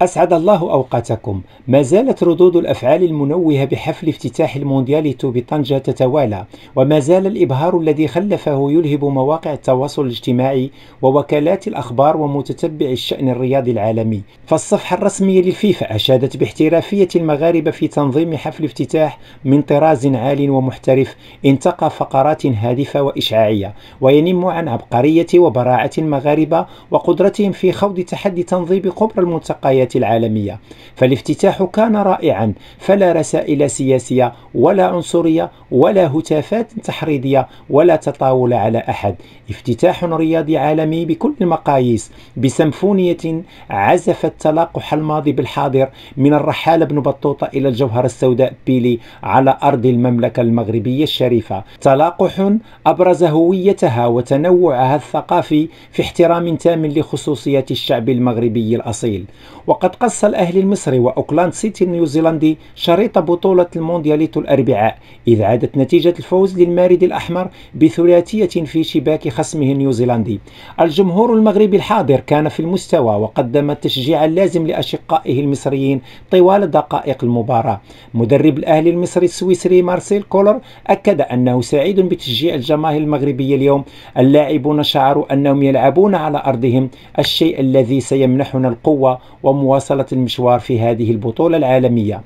أسعد الله أوقاتكم. ما زالت ردود الأفعال المنوهة بحفل افتتاح الموندياليتو بطنجة تتوالى، وما زال الإبهار الذي خلفه يلهب مواقع التواصل الاجتماعي ووكالات الأخبار ومتتبع الشأن الرياضي العالمي. فالصفحة الرسمية للفيفا أشادت باحترافية المغاربة في تنظيم حفل افتتاح من طراز عال ومحترف انتقى فقرات هادفة وإشعاعية، وينم عن عبقرية وبراعة المغاربة وقدرتهم في خوض تحدي تنظيم كبرى الملتقيات العالمية. فالافتتاح كان رائعا، فلا رسائل سياسية ولا عنصرية ولا هتافات تحريضية ولا تطاول على أحد. افتتاح رياضي عالمي بكل المقاييس، بسمفونية عزفت تلاقح الماضي بالحاضر من الرحالة بن بطوطة إلى الجوهرة السوداء بيلي على أرض المملكة المغربية الشريفة. تلاقح أبرز هويتها وتنوعها الثقافي في احترام تام لخصوصيات الشعب المغربي الأصيل. وقد قص الأهلي المصري وأوكلاند سيتي النيوزيلندي شريط بطولة الموندياليتو الأربعاء، إذ عادت نتيجة الفوز للمارد الأحمر بثلاثية في شباك خصمه النيوزيلندي. الجمهور المغربي الحاضر كان في المستوى وقدم التشجيع اللازم لأشقائه المصريين طوال دقائق المباراة. مدرب الأهلي المصري السويسري مارسيل كولر أكد أنه سعيد بتشجيع الجماهير المغربية اليوم. اللاعبون شعروا أنهم يلعبون على أرضهم، الشيء الذي سيمنحنا القوة ومواصلة المشوار في هذه البطولة العالمية.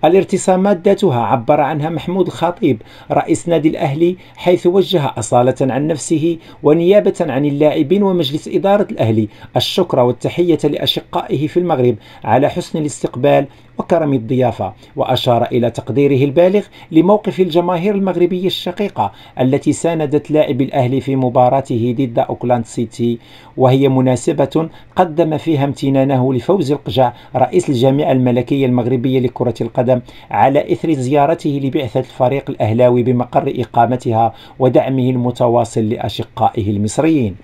الارتسامات ذاتها عبر عنها محمود الخطيب رئيس نادي الأهلي، حيث وجه أصالة عن نفسه ونيابة عن اللاعبين ومجلس إدارة الأهلي الشكر والتحية لأشقائه في المغرب على حسن الاستقبال وكرم الضيافة، وأشار إلى تقديره البالغ لموقف الجماهير المغربية الشقيقة التي ساندت لاعب الأهلي في مباراته ضد أوكلاند سيتي، وهي مناسبة قدم فيها امتنانه لفوز القجع رئيس الجامعة الملكية المغربية لكرة القدم على إثر زيارته لبعثة الفريق الأهلاوي بمقر إقامتها ودعمه المتواصل لأشقائه المصريين.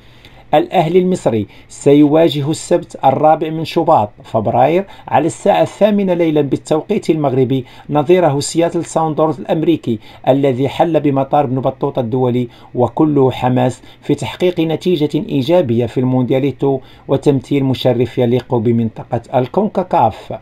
الأهلي المصري سيواجه السبت 4 شباط فبراير على الساعة 8 ليلا بالتوقيت المغربي نظيره سياتل ساوندرز الأمريكي الذي حل بمطار بن بطوطة الدولي، وكله حماس في تحقيق نتيجة إيجابية في الموندياليتو وتمثيل مشرف يليق بمنطقة الكونكاكاف.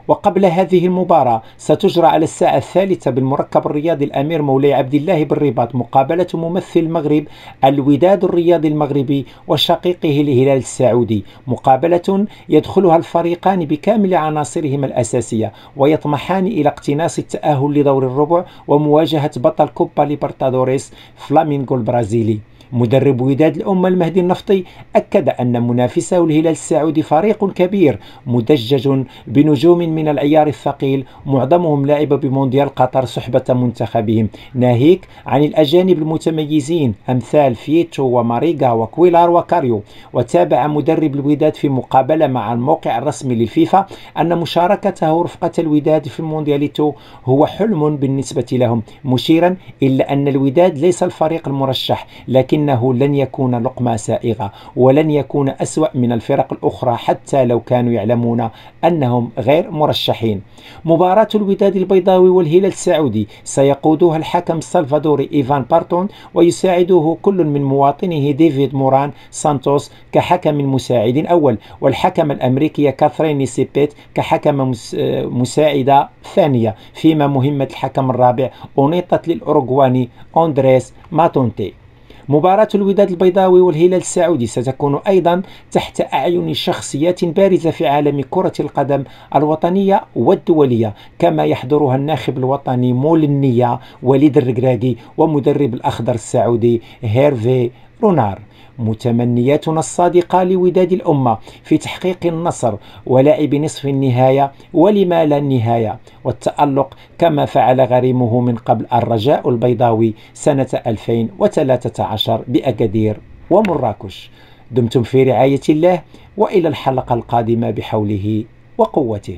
وقبل هذه المباراة ستجرى على الساعة 3 بالمركب الرياضي الأمير مولاي عبد الله بالرباط مقابلة ممثل المغرب الوداد الرياضي المغربي وشقيقه الهلال السعودي، مقابلة يدخلها الفريقان بكامل عناصرهما الأساسية ويطمحان إلى اقتناص التأهل لدور الربع ومواجهة بطل كوبا ليبرتادوريس فلامينغو البرازيلي. مدرب وداد الأمة المهدي النفطي أكد أن منافسه الهلال السعودي فريق كبير مدجج بنجوم من العيار الثقيل، معظمهم لعب بمونديال قطر صحبة منتخبهم، ناهيك عن الأجانب المتميزين أمثال فيتو وماريغا وكويلار وكاريو. وتابع مدرب الوداد في مقابلة مع الموقع الرسمي للفيفا أن مشاركته رفقة الوداد في الموندياليتو هو حلم بالنسبة لهم، مشيرا إلا أن الوداد ليس الفريق المرشح، لكنه لن يكون لقمة سائغة ولن يكون أسوأ من الفرق الأخرى حتى لو كانوا يعلمون أنهم غير مرشحين. مباراة الوداد البيضاوي والهلال السعودي سيقودها الحكم السلفادوري إيفان بارتون، ويساعده كل من مواطنه ديفيد موران سانتوس كحكم مساعد أول، والحكم الأمريكي كاثرين سيبيت كحكم مساعدة ثانية، فيما مهمة الحكم الرابع أنيطت للأوروغواني أندريس ماتونتي. مباراة الوداد البيضاوي والهلال السعودي ستكون أيضا تحت أعين شخصيات بارزة في عالم كرة القدم الوطنية والدولية، كما يحضرها الناخب الوطني مول النية وليد الركراكي ومدرب الأخضر السعودي هيرفي رونار. متمنياتنا الصادقة لوداد الأمة في تحقيق النصر ولعب نصف النهاية ولما لا النهاية والتألق كما فعل غريمه من قبل الرجاء البيضاوي سنة 2013 بأكادير ومراكش. دمتم في رعاية الله، وإلى الحلقة القادمة بحوله وقوته.